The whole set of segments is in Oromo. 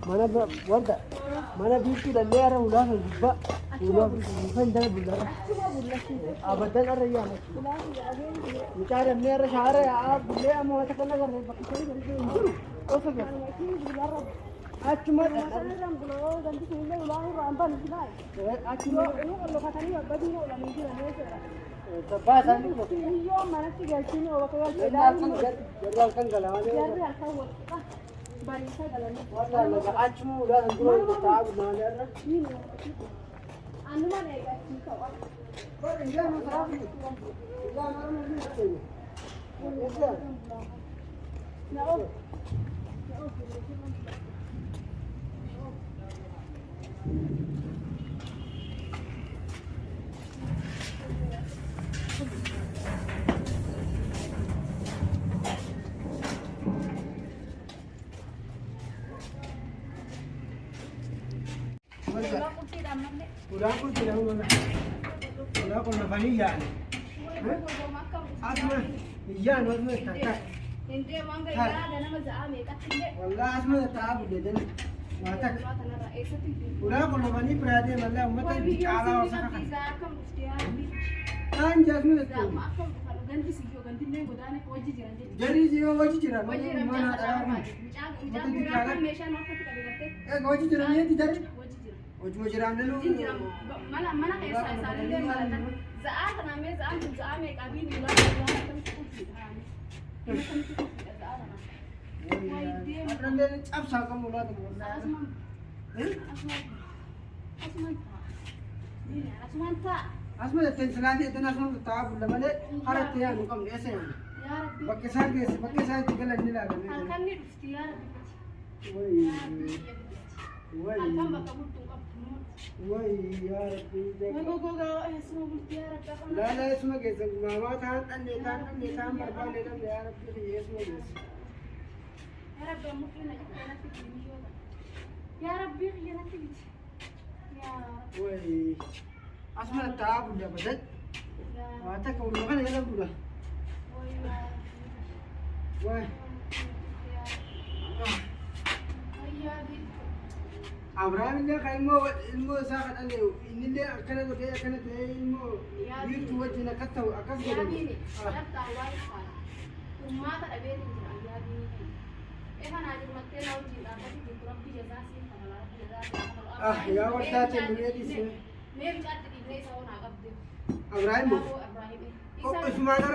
mana wanda mana biitti dhallee ara ulaafa gubbaa ulaafa indala bullara abadan arra yaama mucaa dhallee arra shaara yaa bullee amma wata kana garree bakka sanii garree hin jiru ofa gara achuma dhallan buloo ganti sinillee ulaafa raambaan filaa achuma lokatanii abbadii oolanii jiran Tabbaasan yoo manatti galchine bakka galchee jarraan kan galaane jarraan kan waqqa barisa galanii wallaahi achuma ulaan dura ta'u maalaarra anuma neegatti ta'u bari yaa masaafi yaa marma ni ta'e na'o Udah pun tidak mana. Udah pun nafani ya. Asma, iya nafani tak. Inde mangga ya ada nama zaame katinde. Wallah asma tak abu deh. Matak. Udah pun nafani berada malah umat bicara orang. Kan jasmu itu. Ganti sih ganti nih godane wajib jiran. Jadi sih wajib jiran. Mana ada. Micak bicara meshan apa kita berarti? Wajib jirannya tidak. Wajib jiran dulu. Mana kayak saya dia malah zaat namanya zaat kabin di luar Apa nanti cap saka mula tu? Asma itu selagi itu nasma tahu belum ada harap dia bukan biasa. Pakai saya tiga lagi lah. Kan ni ikhtiar. Woi ya Rabbi. لا اسمه كيس ما تان نيتان بربان لهم يا ربي اسمه كيس. يا رب ممكن يا ربي خلينا تيجي. يا وي اسمه التعب ولا بدت. ما تكون لغنا يلا بولا. وي Abraham ini kan ilmu sangat aneh. Ini dia akan ilmu itu wajib nak tahu akan ya bini, nak tahu apa? Rumah tak ada bini ya bini. Kan ada mati laut jiran tapi di kurang dia jasa kalau ya waktu dunia di sini. Mem cat di sini saya nak abdi. Abraham bu. Oh ismail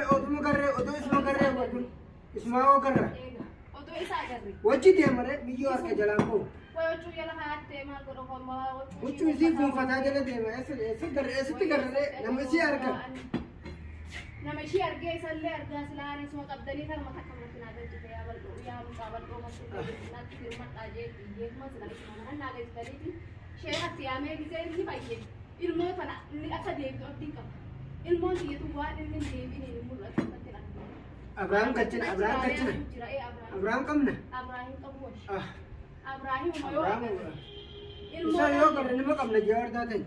ismail kerja. Odo isa kerja. Wajib dia mereka video arke jalan ko. Wajib ya lah hati mal koro koma. Wajib sih pun fatah jalan dia. ऐसे कर रहे नमस्ते arke. Namashi arge salle arga selani semua kabdali kan mata kamera sinada juga ya mukabal ko masuk nanti firman aja dia masih lagi mana naga sekali syekh tiame bisa ini baik ilmu fana ini asa dia itu tingkap ilmu dia itu buat ini dia ini ilmu lah tidak Abraham kecil Abraham kamna Abraham kabush Abraham Isa yo karene ma kamna jawar daten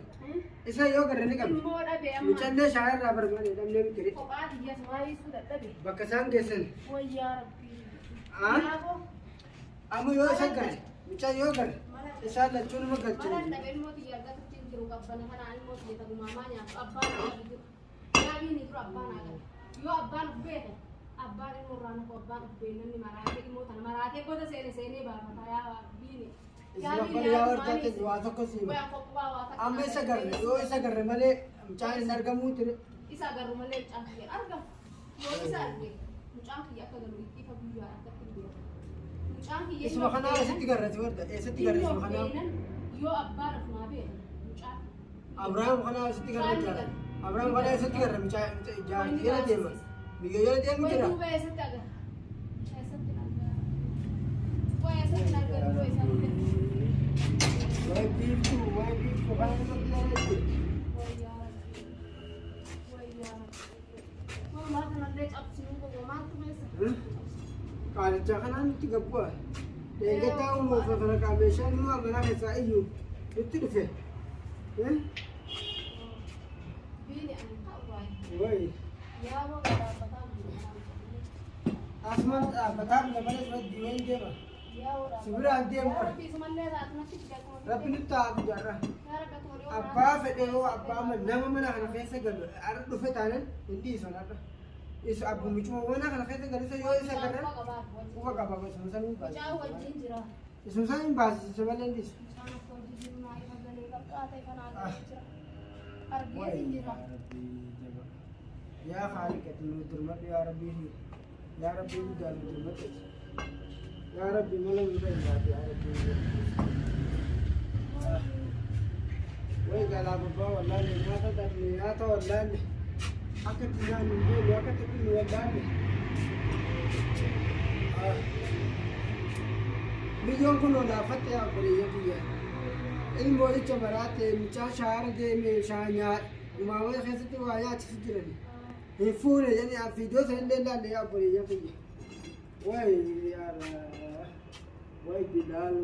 Isa yo karene kam Mucande shahar rabar mane damne mitri Bakasan desen Amu yo sakar muca yo kar Isa lachun ma kachin Abban murran ko abban benan ni marate mo tan marate ko sene ba mataya bini यावर जाते वाचा को सीमा आम्ही सगर यो सगर मले चाय नरगमू तेरे इस अगर मले चाहे अर्गा यो इस अर्गे मुचांकी या कदर इतनी फबीया तकरीबन मुचांकी ये इसमें खाना ऐसे तिगर रहे थे ऐसे तिगर रहे इसमें खाना यो अब्बार अपना भी मुचांकी अब्राहम खाना ऐसे तिगर रहे अब्राहम खाना ऐसे तिगर रहे मुचाय जा ये ना देमा बिगो ये ना देमा तेरा वो ऐसे तिगर वो ऐसे तिगर वो ऐसे Wajib bukan itu lagi. Kalau jangan tiga buah. Yang kita tahu mau kalau kami semua mana bisa iu itu deh. Woi. Asman, betul, lepas itu dua ini dia. Sibira anti يا yang ربي اسم الله ذات نفسك جاكم Rabbi nutta abjarra. يا رب توري Abbaa fedhee hoo abbaa nama mana kana keessa galu arra dhufe taanan hundi isanarra. Isa abbumichuma mana kana keessa galu isa yoo isa garran ufa qaba isuma saniin baasi. جاء وجين جرا Isuma saniin baasi isa malee ndis. كان فوجي جرنا يفضل يقطع كان على جرا أرجع جرا يا خالق الدرمات يا ربي يا ربي بدال الدرمات يا ربي ملا بدال يا ربي ويقال أبو والله ما تدري يا تو والله أكيد تجاني يا أكيد تقول والله مليون كنا لافت يا بريء فيها المولد جبرات مشى شهر ده مشانيا وما هو خسرت وياه تفجرني يفور يعني في دوس الليلة اللي يا بريء فيها وي يا وي بلال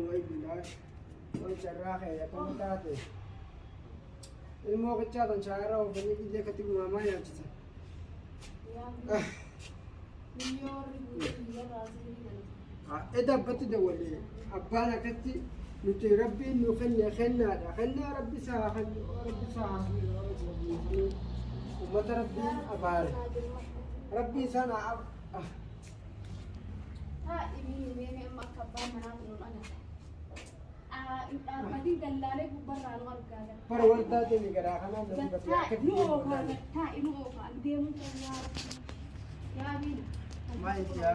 وي شراخ يا كم تاتي الموقع كذا شهر وبني كذا كتب ماما يا تسا إذا بتدولي أبانا كتي نتي ربي نخلي خلنا ربي ساعة ربي ساعة وما ربي أبار ربي سنة ها إبني مين أما كبار مناطق أنا أرمدي دلالة برا الغرب كذا فرولتا تاني كذا خنا نبي نو كذا تا إنه كذا ديمون كذا يا بين ما يجيا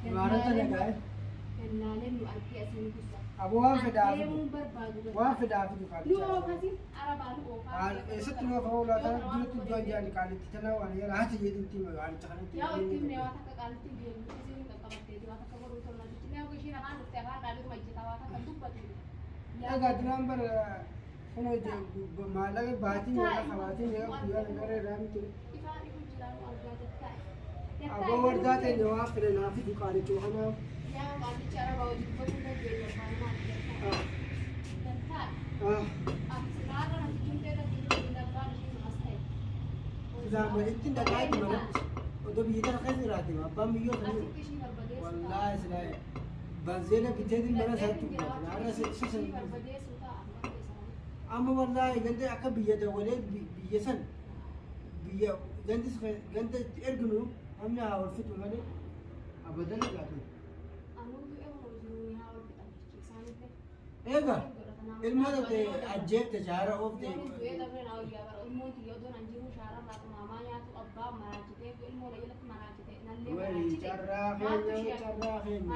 مارا تاني كاي دلالة نو أركي أسمي كذا أبو وافد ديمون بربادو وافد عافد نو كذا كذا أربعة نو ست نو فولا تاني جلت الجوان جاني كانت تتناول يا هاتي يدين تيم يعني تخلي يا أختي من واتك قالت لي كذي كذا واتك برضو تقول لي تناو كشي نحن نستعمل على ما يجي تواتك دوبة يا قدران بر كنو مالا باتي ولا خواتي يا بيا نكره رامتو أبو وردات النواف في النافي دكاني توهنا إذا ما إنتي دكاي منا وده بيجي خير راتي ما بام يو والله سلاي بنزينة بتدي منا ساتو أنا سيسن أما والله جند أكا بيجي ولا بيجسن بيجي جند إرجنو أمي هاول فتو مالي أبدا لا إيجا المهم أجيب تجارة أوف تي وي شراخين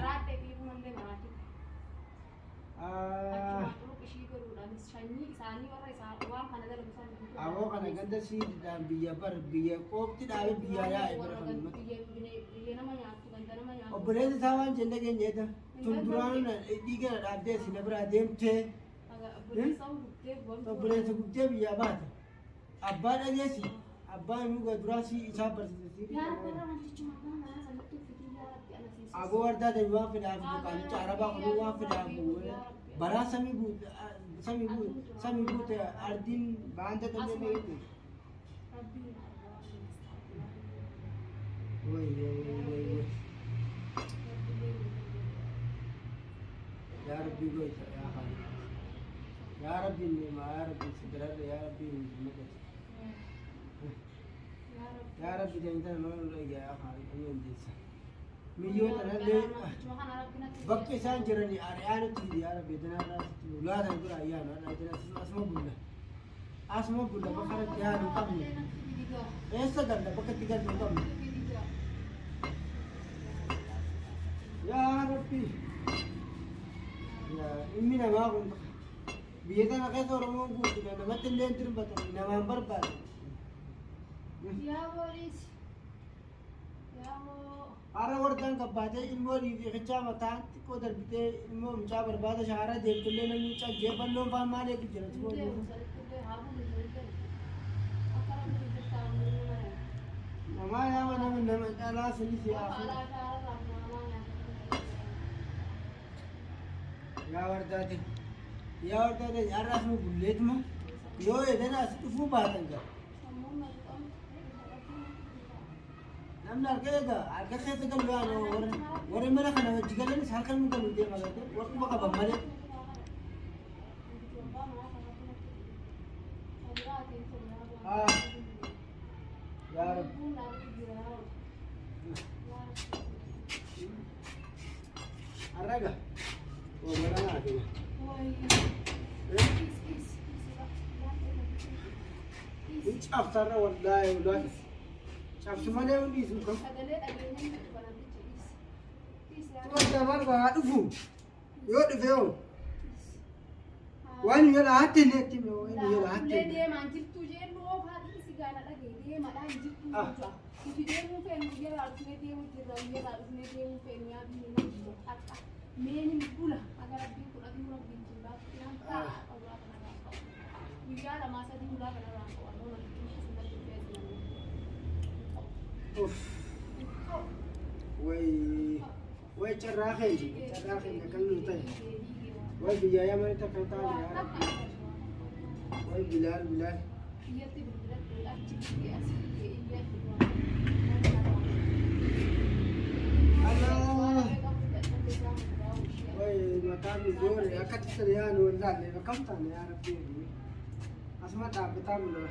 أبو كنا جند سيد دام بيا بر بيا أوف تداوي بيا يا إبراهيم وبريد ثوان جند جنيدا تندران ديجا أبدي سنبرا ديمته وبريد سكوتة بيا بات أبان أجلسي أبان مو قدراسي إسحاب برسيسي أبو وردا دجوا في دافع دكان عربا خلوا في دافع برا سامي بوت أردين باند تمني ميتو وي يا ربي قوي يا خالد يا ربي ما يا ربي سدرت يا ربي مكت يا ربي جنتنا ما نقول يا خالد أمين جيس مليون تنادي بقى إنسان جرني أريان تيجي يا ربي دنا ناس لا تقول أيام أنا دنا أسمع بولا بخارج يا نقم إيش تقول بقى تقول نقم يا ربي يا إمي نما كنت بيتنا كيسو رمون كنت أنا ما تلين تربطني نما برباد يا بوليس يا مو أرا وردان كبادة الموري في خشامة تان تقدر بيته المو مشى برباد شهرة دير كله نمشى جيبان لون فان مالك جرت مو نما يا ما نما أنا سلسي يا ورداتي يا راس مو بوليت ما يو إذا ناس تفو باتنجا namni harka keessa galu yaanu warri mana kana wajji galanis harka nu galu deema garte warruma qaban malee. Yaa Rabbi. Arraga. Oh, mana naa fi. Ini cabsarra wallahi. Cabsu malee hundi sun kan. Tuwajja marga haa dhufu. Yoo dhufe yoo. Waan yala hatte neetti mee waan yala hatte. Deemaan jirtu jeen loo faati si gaana dhagee deemadhaan jirtu jechuudha. Itti deemuu feenu yala dhufnee deemuu jirra yala dhufnee deemuu feenu yaadu ni nama akka meeni bula agar abbiin fudhatu rabbiin jirra. Guyyaa lamaa sadii ulaa kana irraa qabanoo namni asirratti way carraa keenya kan nu ta'e way biyyaa yamani takka taane yaa Rabbi way bilaal biyyatti bilbilatti achi biyyee asii biyyatti way mataan zoore akkatti siriyaan wallaalle bakkam taane yaa Rabbi asuma dhaabbataa bulaa